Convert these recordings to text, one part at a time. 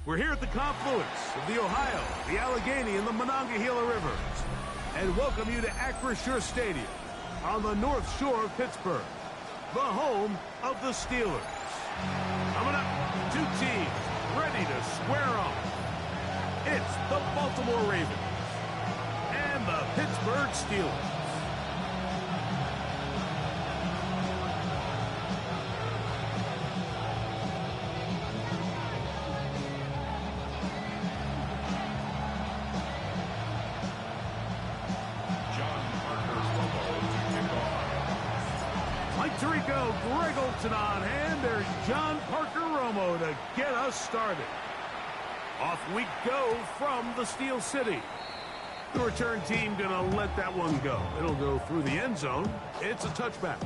We're here at the confluence of the Ohio, the Allegheny, and the Monongahela Rivers, and welcome you to Acrisure Stadium on the North Shore of Pittsburgh, the home of the Steelers. Coming up, two teams ready to square off. It's the Baltimore Ravens and the Pittsburgh Steelers. Tirico, Greg Olsen on hand. There's John Parker Romo to get us started. Off we go from the Steel City. The return team gonna let that one go. It'll go through the end zone. It's a touchback.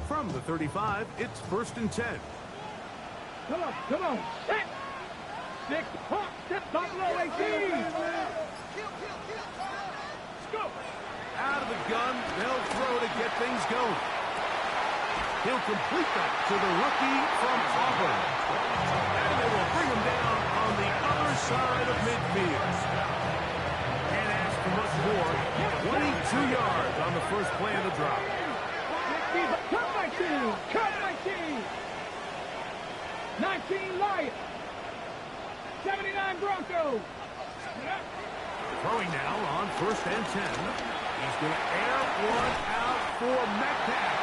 From the 35, it's 1st and 10. Come on. Set. 6, hop, step, top low, 18. Let's go. Out of the gun, they'll throw to get things going. He'll complete that to the rookie from Auburn. And they will bring him down on the other side of midfield. Can't ask for much more. 22 yards on the first play of the drop. Cut my team. 19 Lions. 79 Broncos. Throwing now on 1st and 10. He's going to air one out for Metcalf.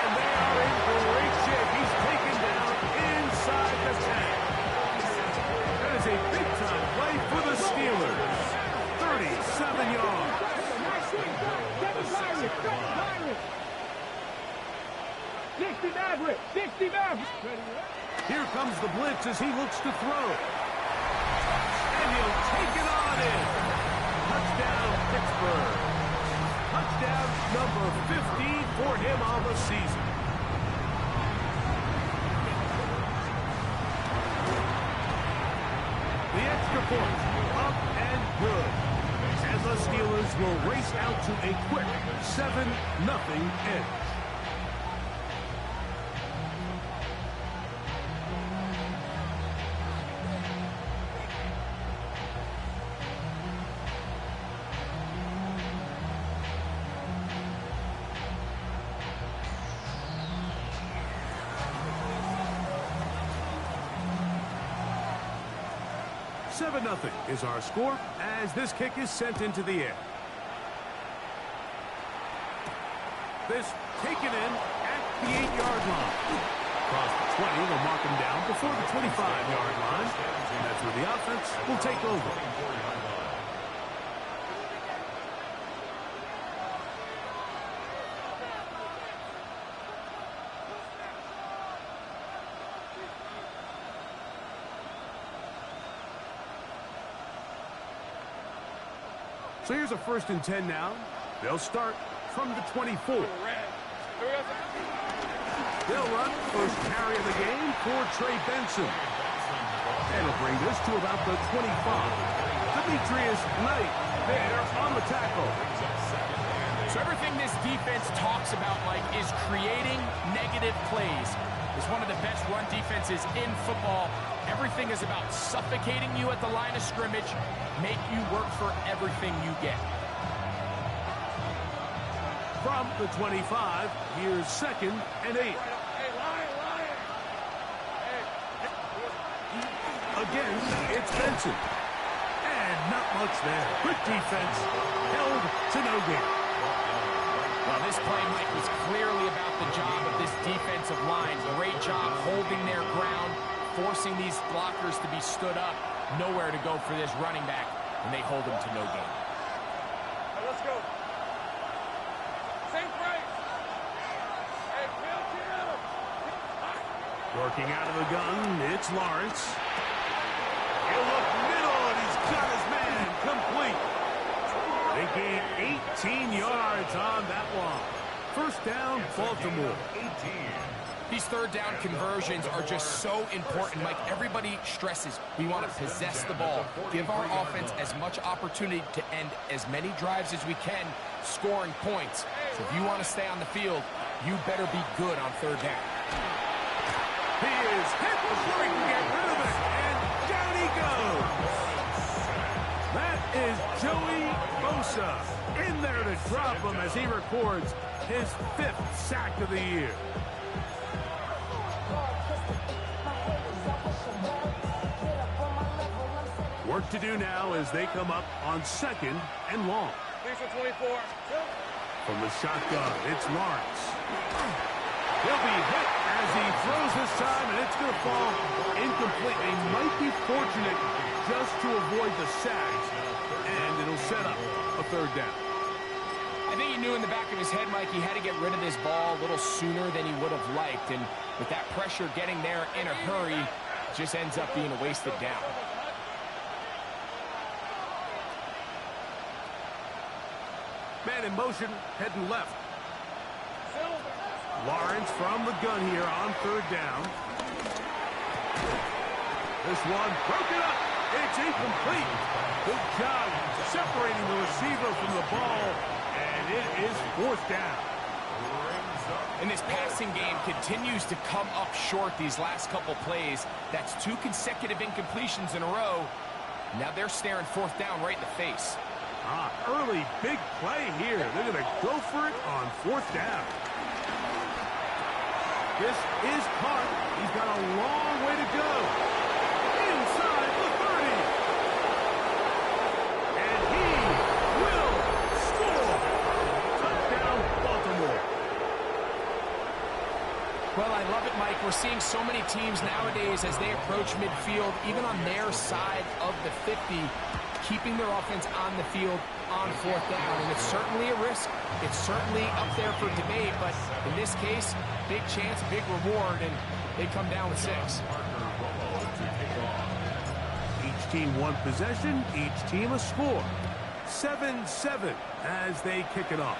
And they are in great shape. He's taken down inside the 10. That is a big-time play for the Steelers. 37 yards. 60 Maverick. Here comes the blitz as he looks to throw. And he'll take it on in. Touchdown, Pittsburgh. Touchdown number 15 for him on the season. The extra point, up and good. And the Steelers will race out to a quick 7-0 edge. Nothing is our score as this kick is sent into the air. This taken in at the 8-yard line. Across the 20, they'll mark him down before the 25-yard line. And that's where the offense will take over. So here's a 1st and 10 now. They'll start from the 24. They'll run first carry of the game for Trey Benson. And it'll bring this to about the 25. Demetrius Knight there on the tackle. So everything this defense talks about, Mike, is creating negative plays. It's one of the best run defenses in football. Everything is about suffocating you at the line of scrimmage, make you work for everything you get. From the 25, here's 2nd and 8. Again, it's Benson. And not much there. Good defense, held to no gain. Well, this play, Mike, was clearly about the job of this defensive line. Great job holding their ground, forcing these blockers to be stood up. Nowhere to go for this running back, and they hold him to no gain. Let's go. Same price. Hey, Bill, get him. Working out of the gun, it's Lawrence. He'll look middle, and he's got his man complete. They gain 18 yards on that one. First down, Baltimore. These third down conversions are just so important. Mike, everybody stresses we want to possess the ball, give our offense as much opportunity to end as many drives as we can, scoring points. So if you want to stay on the field, you better be good on third down. He is hit before he can get rid of it, and down he goes. That is Joey Bosa in there to drop him as he records his 5th sack of the year. Work to do now as they come up on 2nd and long. 24. From the shotgun, it's Lawrence. He'll be hit as he throws this time, and it's going to fall incomplete. They might be fortunate just to avoid the sack, and it'll set up a third down. I think he knew in the back of his head, Mike, he had to get rid of this ball a little sooner than he would have liked, and with that pressure getting there in a hurry, it just ends up being a wasted down. Man in motion, heading left. Lawrence from the gun here on third down. This one broken up. It's incomplete. Good job separating the receiver from the ball, and it is 4th down. And this passing game continues to come up short these last couple plays. That's 2 consecutive incompletions in a row. Now they're staring 4th down right in the face. Early big play here. They're going to go for it on 4th down. This is caught. He's got a long way to go. Inside the 30. And he will score. Touchdown, Baltimore. Well, I love it, Mike. We're seeing so many teams nowadays as they approach midfield, even on their side of the 50, keeping their offense on the field on 4th down. And it's certainly a risk. It's certainly up there for debate, but in this case, big chance, big reward, and they come down with 6. Each team one possession, each team a score. 7-7 as they kick it off.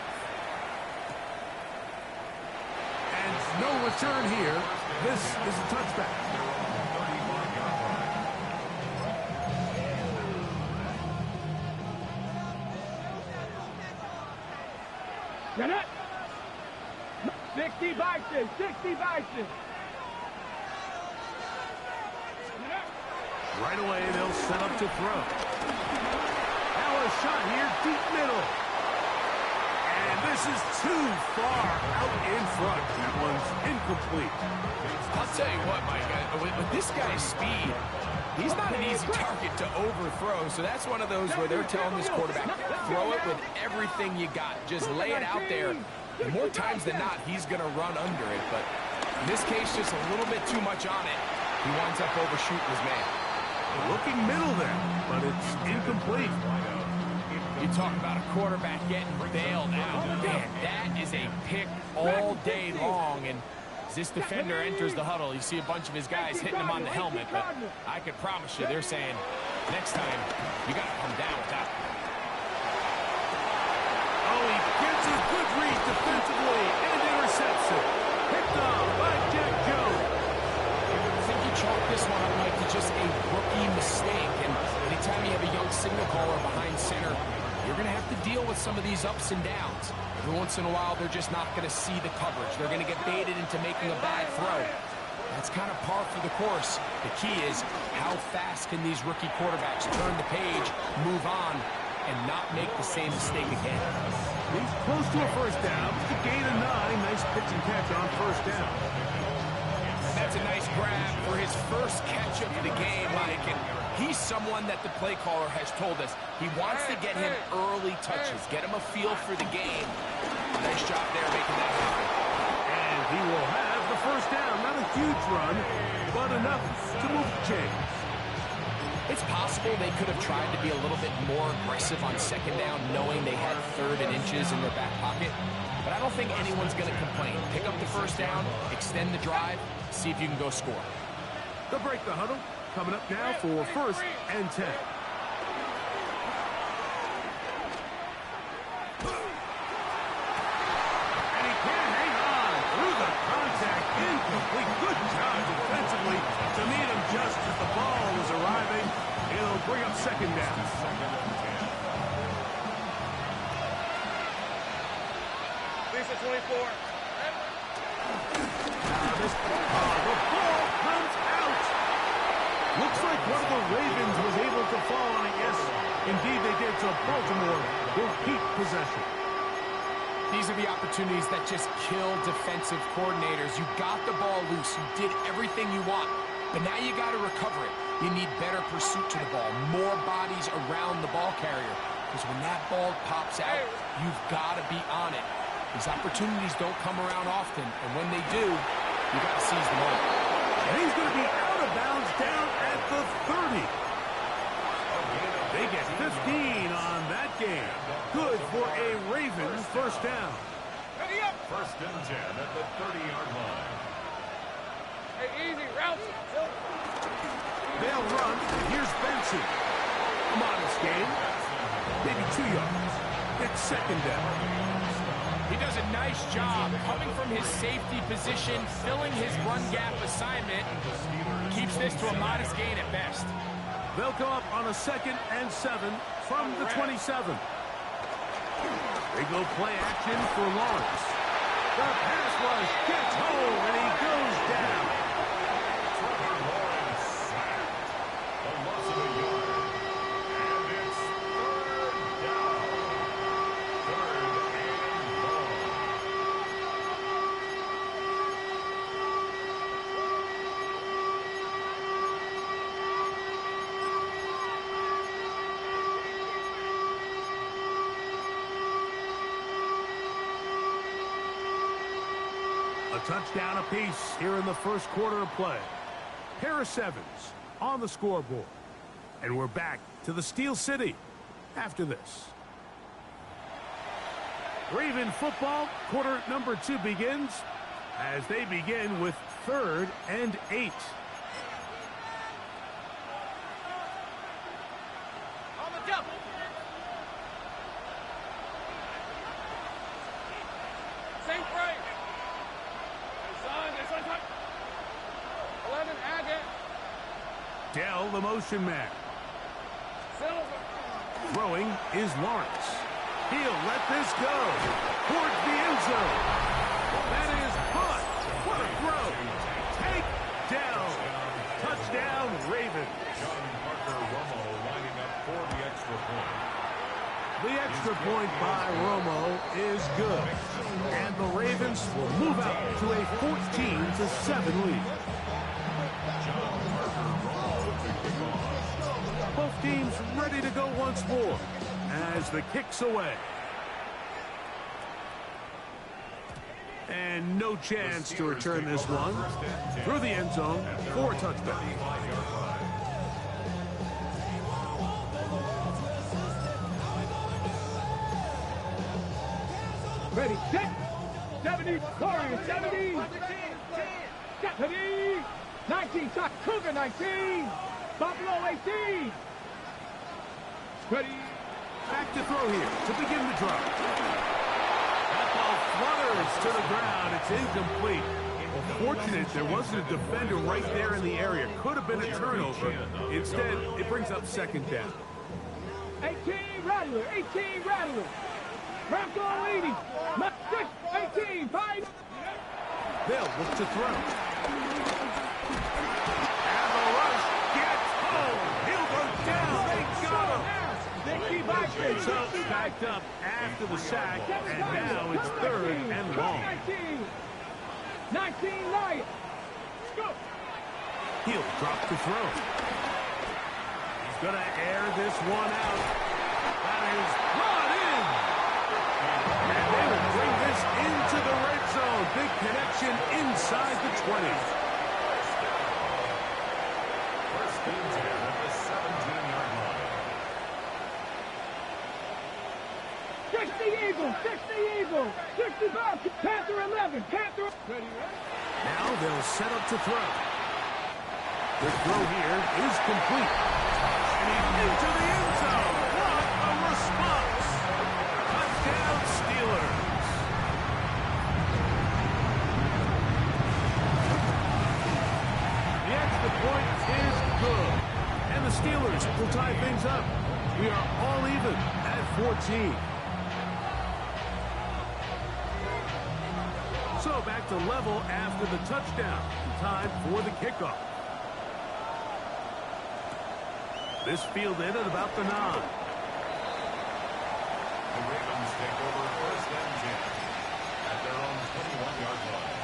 And no return here. This is a touchback. Get it! 60 Bison! 60 Bison! Right away, they'll set up to throw. Now a shot here, deep middle. And this is too far out in front. That one's incomplete. I'll tell you what, Mike, with this guy's speed, he's not an easy target to overthrow, so that's one of those where they're telling this quarterback, throw it with everything you got. Just lay it out there. And more times than not, he's going to run under it, but in this case, just a little bit too much on it. He winds up overshooting his man. Looking middle there, but it's incomplete. You talk about a quarterback getting bailed out. Man, that is a pick all day long, and as this defender enters the huddle, you see a bunch of his guys hitting him on the helmet, but I can promise you they're saying, next time, you got to come down with that. Oh, he gets a good read defensively and intercepts it. Picked off by Jack Jones. I think you chalk this one up, Mike, to just a rookie mistake, and anytime you have a young signal caller behind center, you're going to have to deal with some of these ups and downs. Every once in a while, they're just not going to see the coverage. They're going to get baited into making a bad throw. That's kind of par for the course. The key is how fast can these rookie quarterbacks turn the page, move on, and not make the same mistake again. He's close to a first down. It's a gain of 9. Nice pitch and catch on first down. That's a nice grab for his first catch of the game, Mike. And he's someone that the play caller has told us he wants to get him early touches, get him a feel for the game. Nice job there making that happen. And he will have the first down. Not a huge run, but enough to move the chains. It's possible they could have tried to be a little bit more aggressive on second down, knowing they had 3rd and inches in their back pocket. But I don't think anyone's going to complain. Pick up the first down, extend the drive, see if you can go score. They'll break the huddle. Coming up now for 1st and 10. And he The ball comes out. Looks like one of the Ravens was able to fall on it. Yes, indeed they did. So Baltimore will keep possession. These are the opportunities that just kill defensive coordinators. You got the ball loose. You did everything you want. But now you got to recover it. You need better pursuit to the ball. More bodies around the ball carrier. Because when that ball pops out, you've got to be on it. These opportunities don't come around often. And when they do, you got to seize them all. And he's going to be out of bounds down at the 30. They get 15 on that game. Good for a Ravens first down. First and 10 at the 30-yard line. Hey, easy, route. They'll run. Here's Benson. A modest game. Maybe 2 yards. It's second down. He does a nice job coming from his safety position, filling his run gap assignment. Keeps this to a modest gain at best. They'll go up on a 2nd and 7 from the 27. They go play action for Lawrence. The pass rush gets home, and he goes down. Trevor Lawrence sacked. A loss of a yard. And it's third down. Third and long. A touchdown apiece here in the first quarter of play. Harris Evans on the scoreboard. And we're back to the Steel City after this. Raven football, quarter number 2 begins as they begin with 3rd and 8. On the double. Same frame. This one's up. 11, Agate. Dell, the motion man. Silver. Throwing is Lawrence. He'll let this go towards the end zone. That is caught. What a throw. Take down. Touchdown, Ravens. John Parker Romo lining up for the extra point. The extra point by Romo is good. And the Ravens will move out to a 14-7 lead. Both teams ready to go once more as the kick's away. And no chance to return this one through the end zone for a touchdown. Ready, set. 70, Warriors, 70. 70. 19, shot, Cougar, 19. Buffalo, 18. Ready. Back to throw here to begin the drive. That ball flutters to the ground. It's incomplete. Fortunate there wasn't a defender right there in the area. Could have been a turnover. Instead, it brings up second down. 18, Rattler, 18, Rattler. Bronco 80. 18, 5. They'll look to throw. And the rush gets home. He'll go down. They got him. So backed up after the sack, and now it's 3rd and long. 19, Lions. Go. He'll drop to throw. He's going to air this one out. That is brought in. And they will bring this into the red zone. Big connection inside the 20. First and 10 at the 17-yard line. 60 Eagles, 60 Eagles, 65, Panther 11, Panther. Ready, Now they'll set up to throw. The throw here is complete. And he's into the end zone. What a response. Touchdown, Steelers. The extra point is good. And the Steelers will tie things up. We are all even at 14. So back to level after the touchdown. Time for the kickoff. This fielded at about the 9. The Ravens take over first and 10 at their own 21-yard line.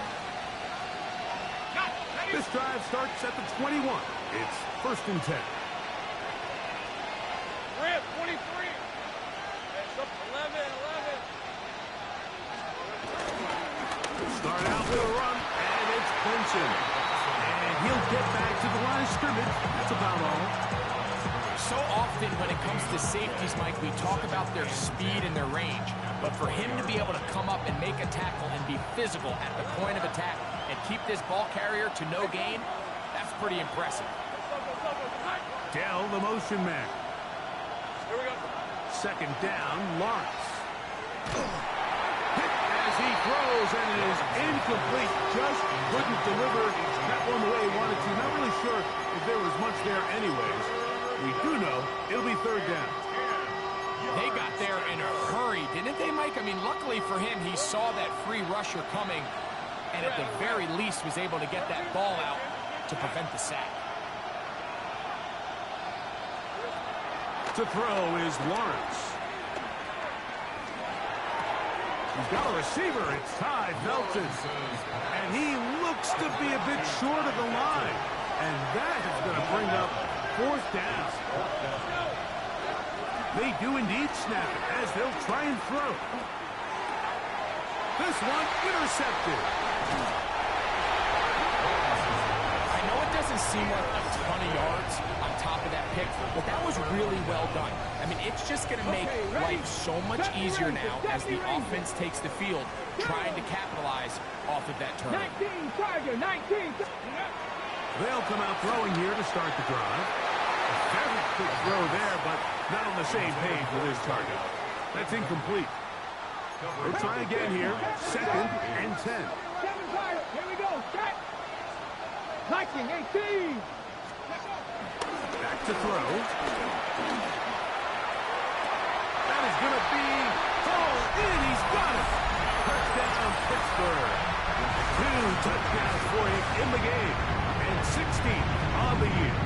This drive starts at the 21. It's first and 10. Rip, 23. It's up 11. Start out with a run, and it's Benson. And he'll get back to the line of scrimmage. That's about all. So often when it comes to safeties, Mike, we talk about their speed and their range. But for him to be able to come up and make a tackle and be physical at the point of attack and keep this ball carrier to no gain, that's pretty impressive. Dell, the motion man. Here we go. Second down, Lawrence. Hit as he throws, and it is incomplete. Just couldn't deliver that one the way he wanted to. Not really sure if there was much there anyways. We do know it'll be third down. They got there in a hurry, didn't they, Mike? I mean, luckily for him, he saw that free rusher coming, and at the very least was able to get that ball out to prevent the sack. To throw is Lawrence. He's got a receiver. It's Ty Felton. And he looks to be a bit short of the line. And that is going to bring up fourth down. They do indeed snap it as they'll try and throw. This one intercepted. I know it doesn't seem like a ton of yards on top of that pick, but that was really well done. I mean, it's just going to make life so much easier now as the offense takes the field, trying to capitalize off of that turnover. 19, Tiger, 19. They'll come out throwing here to start the drive. A very quick throw there, but not on the same page with his target. That's incomplete. They'll try again here. Second and 10. 7 Tiger. Here we go. Set. 19, 18. Back to throw. That is going to be hauled in. He's got it. Touchdown, Pittsburgh. 2 touchdowns for him in the game. And 16 on the year.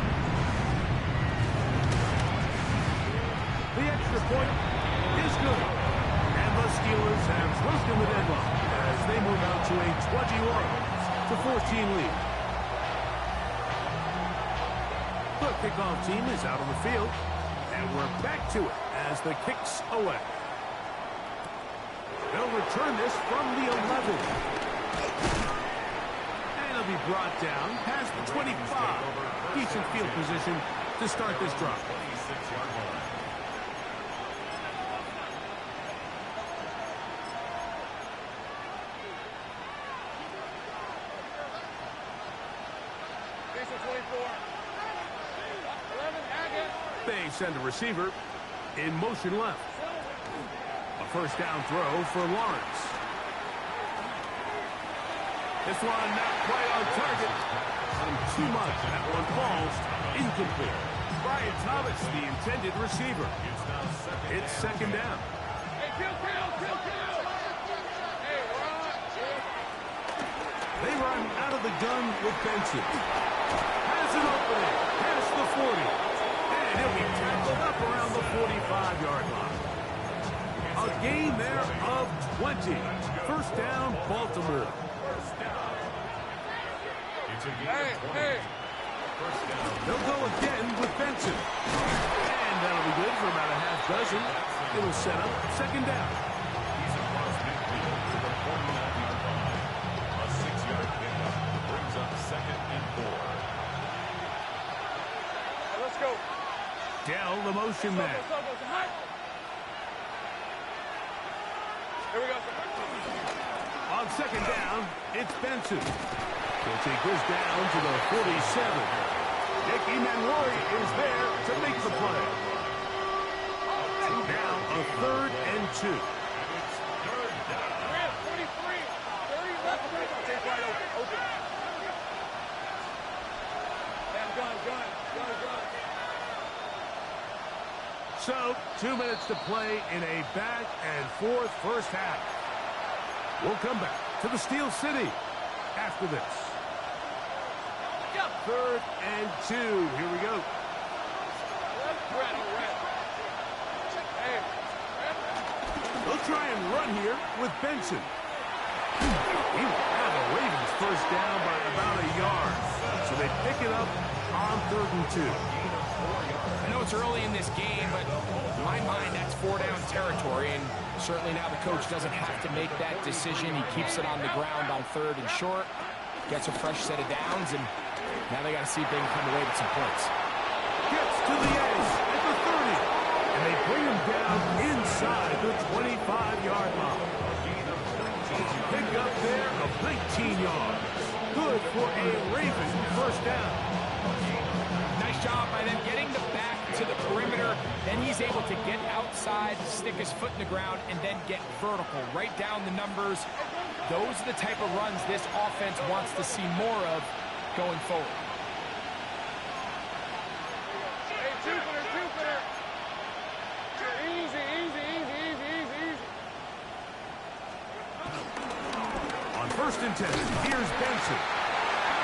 The extra point is good. And the Steelers have broken the deadlock as they move out to a 21-14 lead. The kickoff team is out on the field, and we're back to it as the kick's away. They'll return this from the 11. And it'll be brought down past the 25. Decent field position to start this drive. 26-yard line. They send a receiver in motion left. A first down throw for Lawrence. This one not quite on target. Too much. That one falls incomplete. Brian Thomas, the intended receiver. It's second down. They run out of the gun with Benson. Has an opening. Past the 40. And he'll be tackled up around the 45-yard line. A gain there of 20. First down, Baltimore. They'll go again with Benson. And that'll be good for about a half dozen. It'll set up second down. He's across midfield to the 49-yard line. A 6-yard pickup brings up second and 4. Let's go. Dell, the motion man. Here we go. On second down, it's Benson. He'll take this down to the 47. Nicky Manroy is there to make the play. Now a third and 2. Gun. So, 2 minutes to play in a back-and-forth first half. We'll come back. to the Steel City after this. 3rd and 2. Here we go. They'll try and run here with Benson. He will have the Ravens first down by about a yard. So they pick it up on 3rd and 2. I know it's early in this game, but in my mind, that's 4-down territory. And certainly now the coach doesn't have to make that decision. He keeps it on the ground on 3rd and short, gets a fresh set of downs, and now they got to see if they can come away with some points. Gets to the edge at the 30. And they bring him down inside the 25-yard line. Pick up there of 19 yards. Good for a Raven first down. Nice job by them getting the back to the perimeter. Then he's able to get outside, stick his foot in the ground, and then get vertical. Right down the numbers. Those are the type of runs this offense wants to see more of going forward. Hey, Jupiter. Easy. On 1st and 10, here's Benson.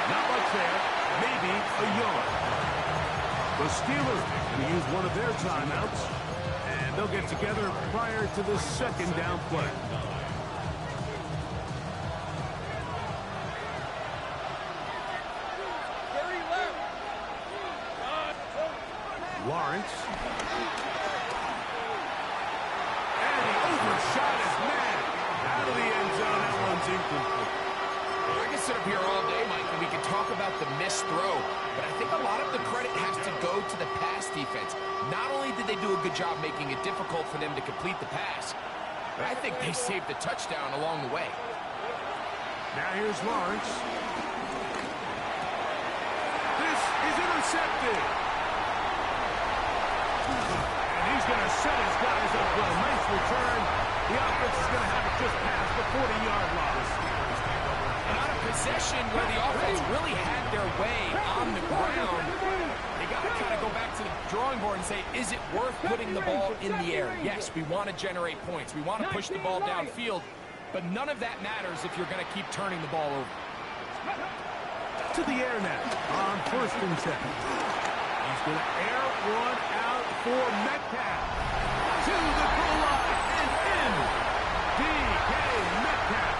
Not much there, maybe a yard. The Steelers going to use one of their timeouts, and they'll get together prior to the 2nd down play. Lawrence. And he overshot his man. Out of the end zone, that one's incomplete. I can sit up here all day, Mike, and we can talk about the missed throw, but I think a lot of the credit has to go to the pass defense. Not only did they do a good job making it difficult for them to complete the pass, but I think they saved the touchdown along the way. Now here's Lawrence. This is intercepted. And he's going to set his guys up well. Nice return. The offense is going to have it just past the 40-yard line. And on a possession where the offense really had their way on the ground, they got to kind of go back to the drawing board and say, is it worth putting the ball in the air? Yes, we want to generate points. We want to push the ball downfield, but none of that matters if you're going to keep turning the ball over. To the air now on 1st and 10. He's going to air one out for Metcalf. To the goal line and in. DK Metcalf.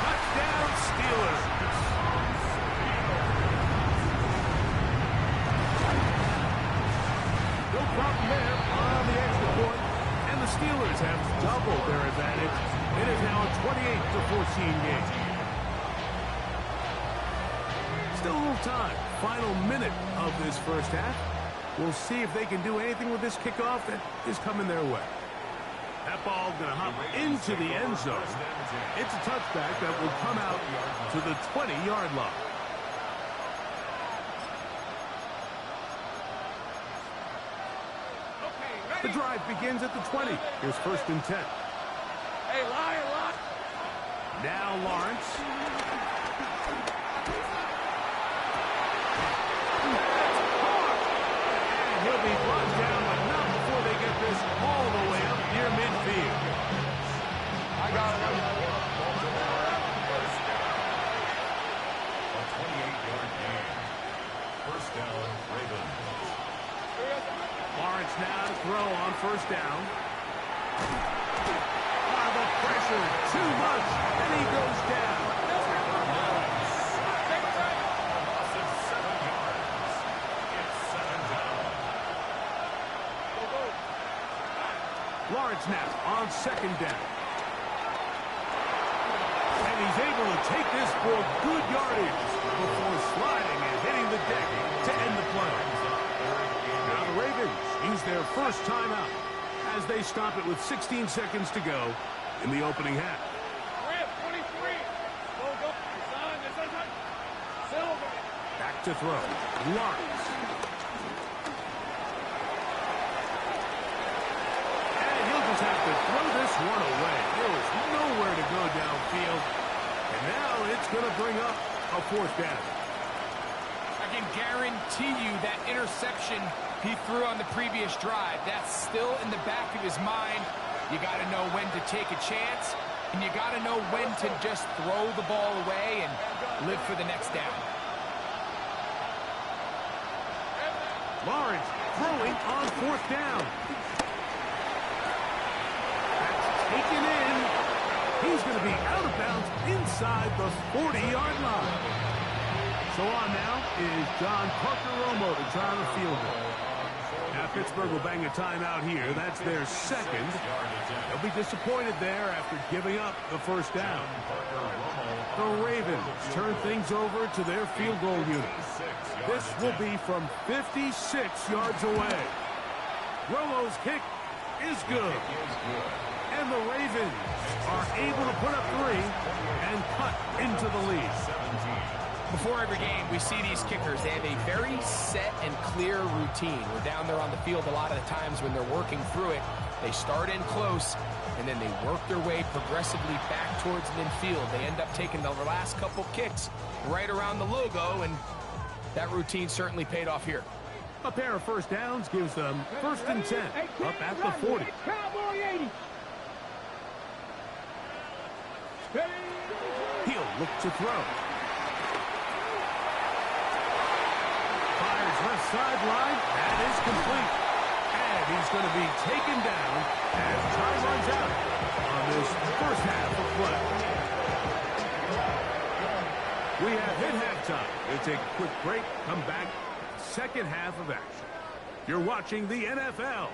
Touchdown Steelers. No problem there on the extra point. And the Steelers have doubled their advantage. It is now a 28-14 game. Still a little time. Final minute of this first half. We'll see if they can do anything with this kickoff that is coming their way. That ball going to hop into the end zone. It's a touchback that will come out to the 20-yard line. The drive begins at the 20. Here's 1st and 10. Hey, Lion. Now Lawrence. And he'll be brought down, but not before they get this all the way up near midfield. I got it. A 28-yard gain. First down, Ravens. Lawrence now to throw on 1st down. The pressure, too much, and he goes down. Lawrence now on 2nd down. And he's able to take this for good yardage before sliding and hitting the deck to end the play. Now the Ravens use their first timeout as they stop it with 16 seconds to go in the opening half. 23. Back to throw. Lawrence. And he'll just have to throw this one away. There was nowhere to go downfield. And now it's going to bring up a 4th down. I can guarantee you that interception he threw on the previous drive, that's still in the back of his mind. You got to know when to take a chance And you got to know when to just throw the ball away and live for the next down. Lawrence throwing on 4th down. That's taken in. He's going to be out of bounds inside the 40-yard line. So on now is John Parker-Romo to try the field goal. Now Pittsburgh will bang a timeout here. That's their second. They'll be disappointed there after giving up the first down. The Ravens turn things over to their field goal unit. This will be from 56 yards away. Romo's kick is good. And the Ravens are able to put up 3 and cut into the lead. Before every game, we see these kickers. They have a very set and clear routine. We're down there on the field a lot of the times when they're working through it. They start in close, and then they work their way progressively back towards midfield. They end up taking the last couple kicks right around the logo, and that routine certainly paid off here. A pair of first downs gives them 1st and 10, up at the 40. Cowboy 80. He'll look to throw. Fires left sideline. That is complete. And he's going to be taken down as time runs out on this first half of play. We have hit halftime. We'll take a quick break, come back, second half of action. You're watching the NFL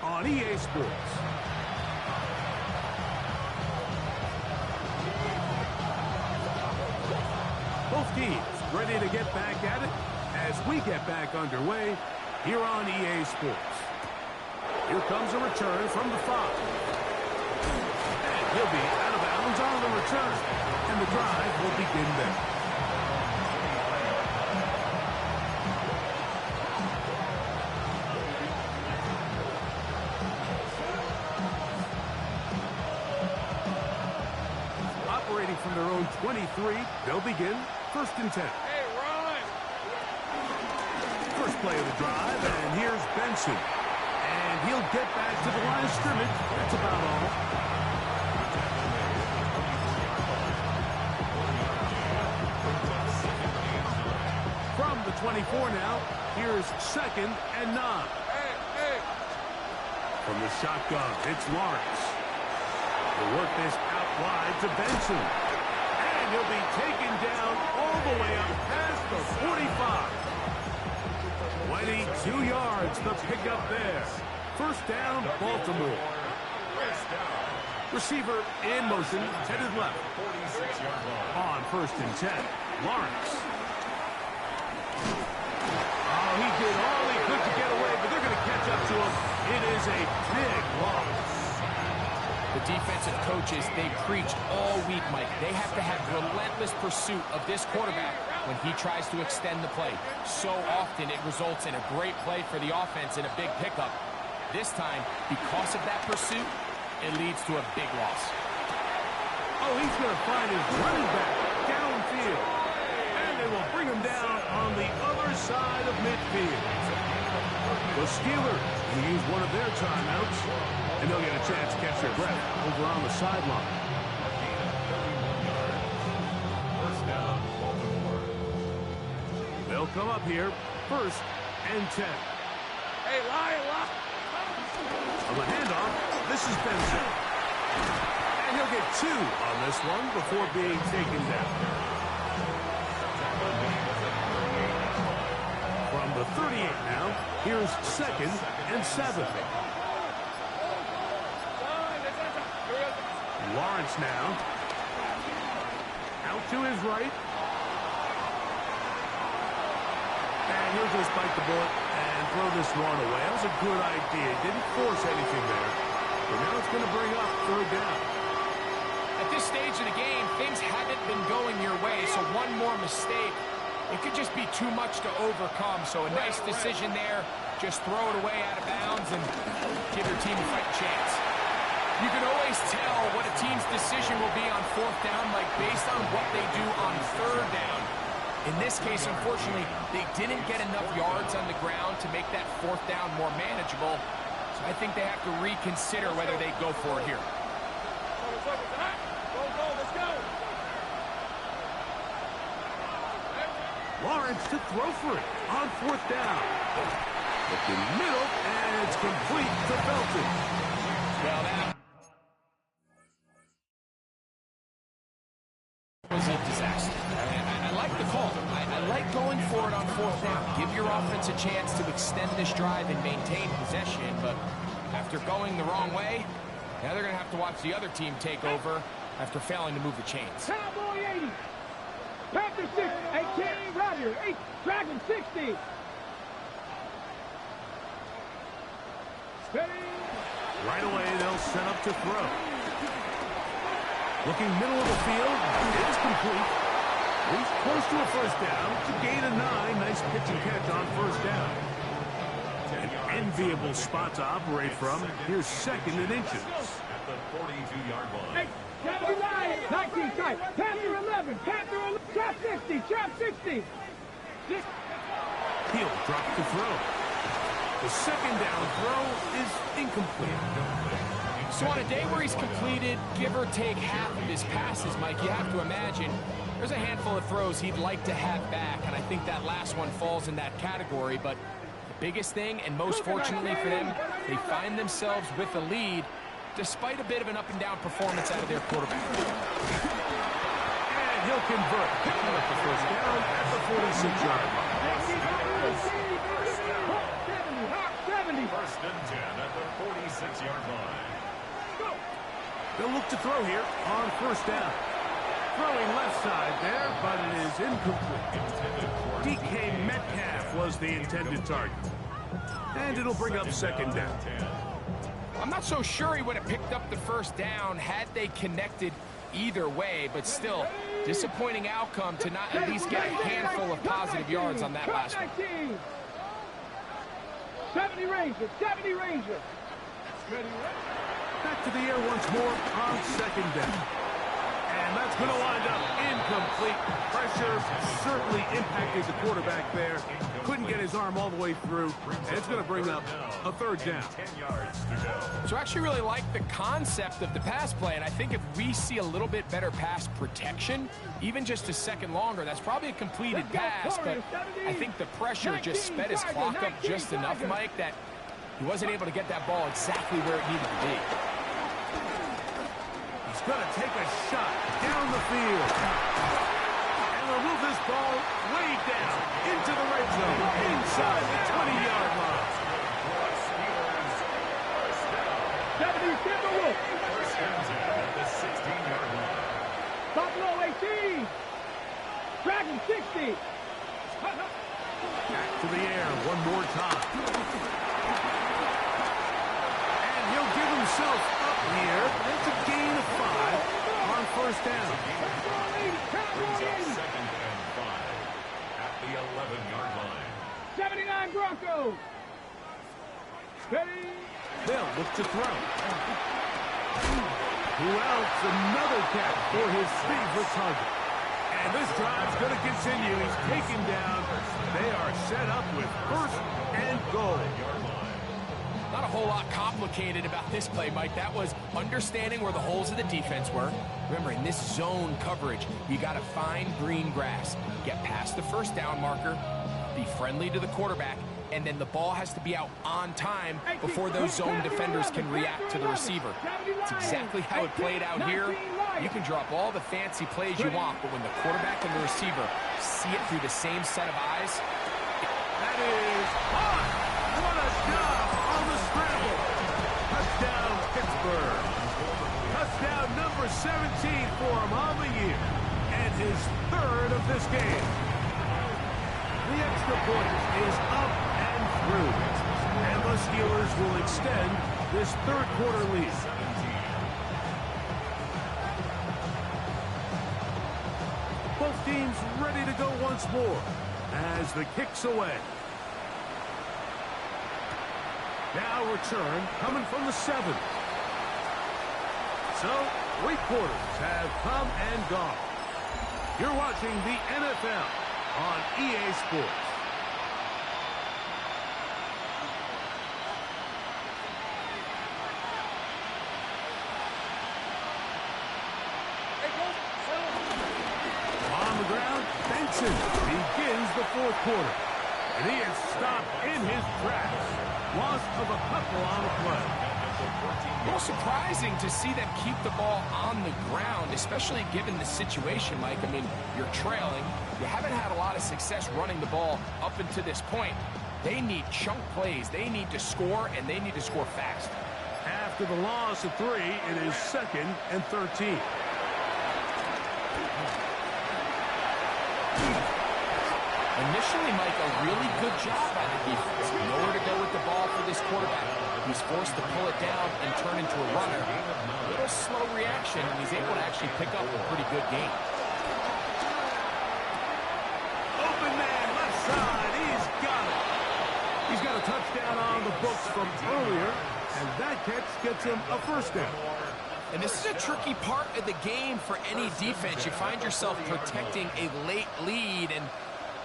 on EA Sports. Both teams ready to get back at it as we get back underway here on EA Sports. Here comes a return from the 5. And he'll be out of bounds on the return. And the drive will begin there. Operating from their own 23, they'll begin 1st and 10. Hey, Ron. First play of the drive, and here's Benson. And he'll get back to the line of scrimmage. That's about all. From the 24 now, here's 2nd and 9. Hey. From the shotgun, it's Lawrence. He'll work this out wide to Benson. And he'll be taken down all the way up past the 45. 22 yards, the pickup there. 1st down, Baltimore. Receiver in motion, headed left. On 1st and 10, Lawrence. Oh, he did all he could to get away, but they're going to catch up to him. It is a big loss. The defensive coaches, they preached all week, Mike. They have to have relentless pursuit of this quarterback when he tries to extend the play. So often it results in a great play for the offense and a big pickup. This time, because of that pursuit, it leads to a big loss. Oh, he's going to find his running back downfield. And they will bring him down on the other side of midfield. The Steelers will use one of their timeouts, and they'll get a chance to catch their breath over on the sideline. They'll come up here, 1st and 10. Hey, Lion. On the handoff, this is Benson. And he'll get 2 on this one before being taken down. From the 38 now, here's 2nd and 7. Lawrence now. Out to his right. And he'll just bite the bullet and throw this one away. That was a good idea. Didn't force anything there. But now it's going to bring up 3rd down. At this stage of the game, things haven't been going your way, so one more mistake, it could just be too much to overcome. So a nice decision there. Just throw it away out of bounds and give your team a fighting chance. You can always tell what a team's decision will be on 4th down, like based on what they do on 3rd down. In this case, unfortunately, they didn't get enough yards on the ground to make that 4th down more manageable. So I think they have to reconsider whether they go for it here. Lawrence to throw for it on 4th down. Look in the middle, and it's complete to Felton. Well, that was a disaster. I like the call. I like going for it on 4th down. Give your offense a chance to extend this drive and maintain possession, but after going the wrong way, now they're going to have to watch the other team take over after failing to move the chains. Cowboy 80. Panther 6. 18. Roger. 8. Dragon 60. Steady. Right away, they'll set up to throw. Looking middle of the field. It's complete. He's close to a 1st down. To gain a 9. Nice pitch and catch on 1st down. An enviable spot to operate from. Here's 2nd and inches. At the 42-yard line. 79. 19 tight. Panther 11. Panther 11. Trap 60. Trap 60. He'll drop the throw. The 2nd down throw is incomplete. So on a day where he's completed, give or take half of his passes, Mike, you have to imagine there's a handful of throws he'd like to have back, and I think that last one falls in that category. But the biggest thing, and most fortunately for them, they find themselves with a lead despite a bit of an up-and-down performance out of their quarterback. And he'll convert, picking up the 1st down at the 46-yard line. 1st and 10 at the 46-yard line. They'll look to throw here on 1st down. Throwing left side there, but it is incomplete. DK Metcalf was the intended target. And it'll bring up 2nd down. I'm not so sure he would have picked up the 1st down had they connected either way, but still, disappointing outcome to not at least get a handful of positive yards on that last one. 70 Rangers. 70 Rangers. Back to the air once more on 2nd down. And that's going to wind up incomplete. Pressure certainly impacted the quarterback there. Couldn't get his arm all the way through. And it's going to bring up a 3rd down. 10 yards to go. So I actually really like the concept of the pass play, and I think if we see a little bit better pass protection, even just a second longer, that's probably a completed pass, but I think the pressure just sped his clock up just enough, Mike, that he wasn't able to get that ball exactly where it needed to be. He's going to take a shot down the field. And they'll move this ball way down into the red zone, inside the 20-yard line. 70 Timberwolves. 1st and 10 at the 16-yard line. Buffalo 18. Dragon 60. Back to the air one more time. And he'll give himself up here. It's a gain of 5 on 1st down. Brings up 2nd and 5 at the 11-yard line. 79 Broncos. Steady. They'll look to throw. Who else? Another catch for his favorite target. And this drive's going to continue. He's taken down. They are set up with 1st and goal. Not a whole lot complicated about this play, Mike. That was understanding where the holes of the defense were. Remember, in this zone coverage, you got to find green grass. Get past the 1st down marker, be friendly to the quarterback, and then the ball has to be out on time before those zone defenders can react to the receiver. It's exactly how it played out here. You can drop all the fancy plays you want, but when the quarterback and the receiver see it through the same set of eyes. That is hot. What a job on the scramble. Touchdown, Pittsburgh. Touchdown number 17 for him on the year. And his 3rd of this game. The extra point is up and through. And the Steelers will extend this 3rd quarter lead. Both teams ready to go once more as the kick's away. Now return coming from the 7. So 3 quarters have come and gone. You're watching the NFL on EA Sports. On the ground, Benson begins the fourth quarter. And he is stopped in his tracks. Loss of a couple on the play. A little surprising to see them keep the ball on the ground, especially given the situation, Mike. I mean, you're trailing. You haven't had a lot of success running the ball up until this point. They need chunk plays. They need to score, and they need to score fast. After the loss of 3, it is 2nd and 13. Initially, Mike, a really good job by the defense. Nowhere to go with the ball for this quarterback. He's forced to pull it down and turn into a runner. A little slow reaction, and he's able to actually pick up a pretty good game. Open man, left side. He's got it. He's got a touchdown on the books from earlier, and that catch gets him a first down. And this is a tricky part of the game for any defense. You find yourself protecting a late lead, and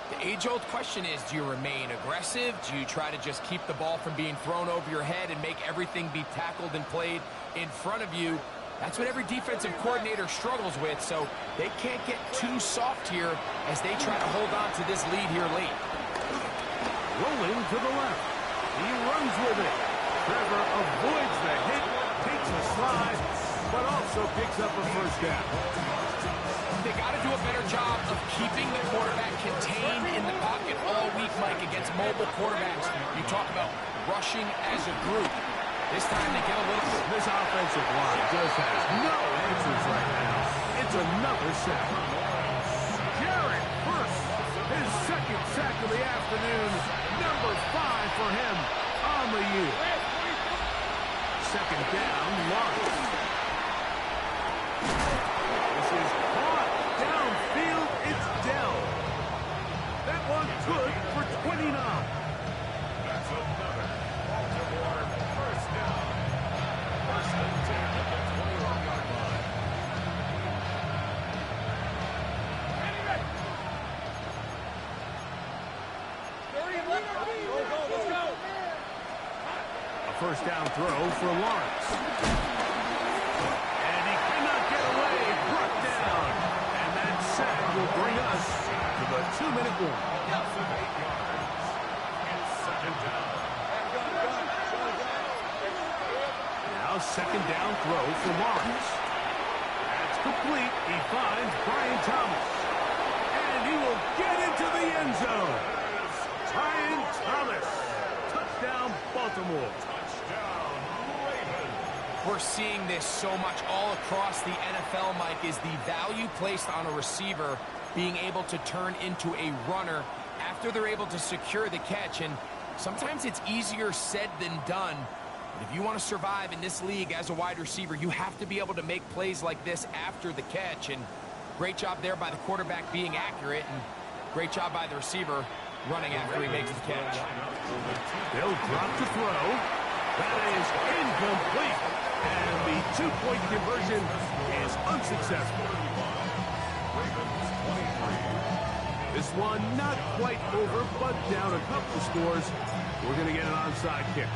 the age-old question is, do you remain aggressive? Do you try to just keep the ball from being thrown over your head and make everything be tackled and played in front of you? That's what every defensive coordinator struggles with, so they can't get too soft here as they try to hold on to this lead here late. Rolling to the left. He runs with it. Trevor avoids the hit, takes a slide, but also picks up a first down. They got to do a better job of keeping the quarterback contained in the pocket all week, Mike, against mobile quarterbacks. You talk about rushing as a group. This time they get a little... This offensive line just has no answers right now. It's another sack. Jared Hurst, his 2nd sack of the afternoon. Number 5 for him on the year. 2nd down, Lawrence. This is caught downfield. It's Dell. That one good for 29. That's another Baltimore first down. First and 10 at the 21-yard line. A first down throw for Lawrence. And he cannot get away. Brought down. And that sack will bring us to the 2-minute warning. Loss of 8 yards. It's 2nd down. Now 2nd down throw for Lawrence. That's complete. He finds Brian Thomas. And he will get into the end zone. Brian Thomas. Touchdown, Baltimore. Touchdown, Ravens. We're seeing this so much all across the NFL, Mike, is the value placed on a receiver being able to turn into a runner after they're able to secure the catch. And sometimes it's easier said than done. But if you want to survive in this league as a wide receiver, you have to be able to make plays like this after the catch. And great job there by the quarterback being accurate, and great job by the receiver running after he makes the catch. They'll drop to throw. That is incomplete. And the 2-point conversion is unsuccessful. This one not quite over, but down a couple scores. We're going to get an onside kick.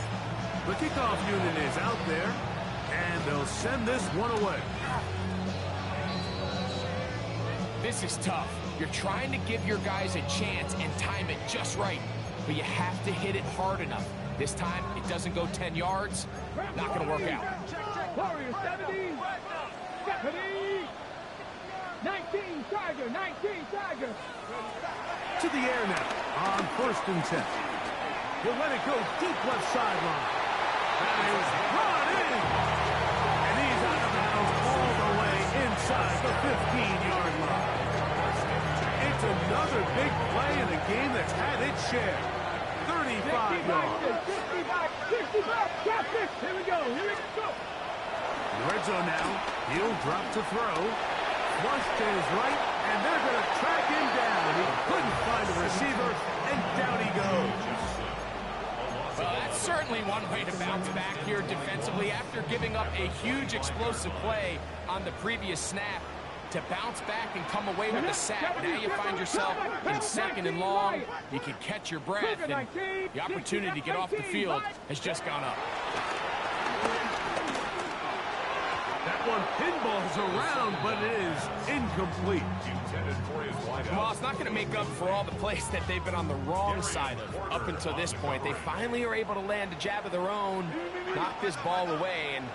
The kickoff unit is out there, and they'll send this one away. This is tough. You're trying to give your guys a chance and time it just right, but you have to hit it hard enough. This time, it doesn't go 10 yards. Not going to work out. Warriors 70. 19 Tiger, 19 Tiger. To the air now on 1st and 10. He'll let it go deep left sideline. That is brought in. And he's out of bounds all the way inside the 15-yard line. It's another big play in a game that's had its share. 35 yards. 65, got this. Here we go, here we go. Red zone now. He'll drop to throw. Flush to his right, and they're going to track him down. He couldn't find a receiver, and down he goes. Well, that's certainly one way to bounce back here defensively after giving up a huge explosive play on the previous snap. To bounce back and come away with a sack. Now you find yourself in 2nd and long. You can catch your breath, and the opportunity to get off the field has just gone up. That That one pinballs around, but it is incomplete. Intended for his wideout. Well, it's not going to make up for all the plays that they've been on the wrong side of up until this point. They finally are able to land a jab of their own, knock this ball away, and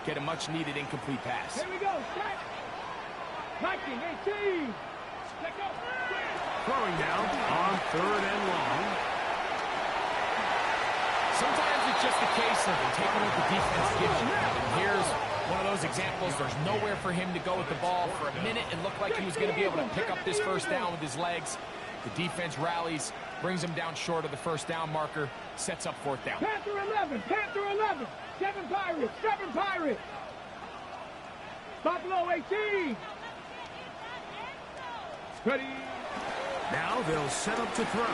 get a much-needed incomplete pass. Here we go. Set. 19, 18. Let go. Throwing down on 3rd and long. Sometimes it's just a case of taking what the defense gives you. And here's one of those examples. There's nowhere for him to go with the ball. For a minute, it looked like he was going to be able to pick up this first down with his legs. The defense rallies, brings him down short of the first down marker, sets up 4th down. Panther 11. Panther 11. 7 Pirates. 7 Pirates. Buffalo 18. Ready. Now they'll set up to throw.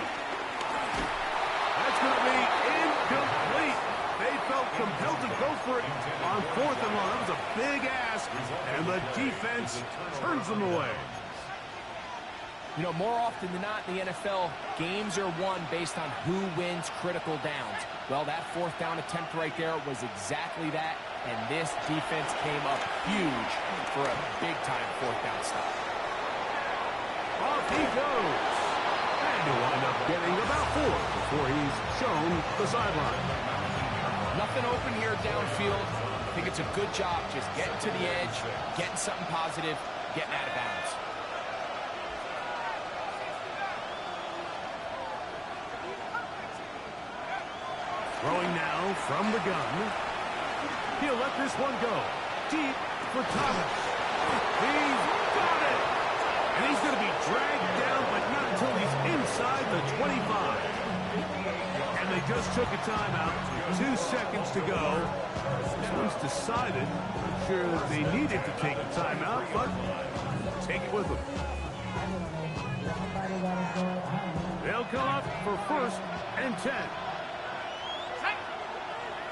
That's going to be incomplete. They felt compelled to go for it on 4th and long. That was a big ask, and the defense turns them away. You know, more often than not in the NFL, games are won based on who wins critical downs. Well, that 4th down attempt right there was exactly that, and this defense came up huge for a big-time 4th down stop. Off he goes. And he'll wind up getting about 4 before he's shown the sideline. Nothing open here downfield. I think it's a good job just getting to the edge, getting something positive, getting out of bounds. Throwing now from the gun. He'll let this one go. Deep for Thomas. He's got it. And he's going to be dragged down, but not until he's inside the 25. And they just took a timeout. 2 seconds to go. This one's decided. Not sure that they needed to take a timeout, but take it with them. They'll come up for 1st and 10.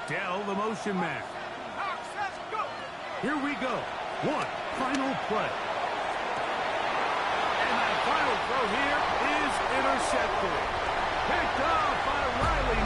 Dell, the motion man. Here we go. One final play. And that final throw here is intercepted. Picked up by Riley.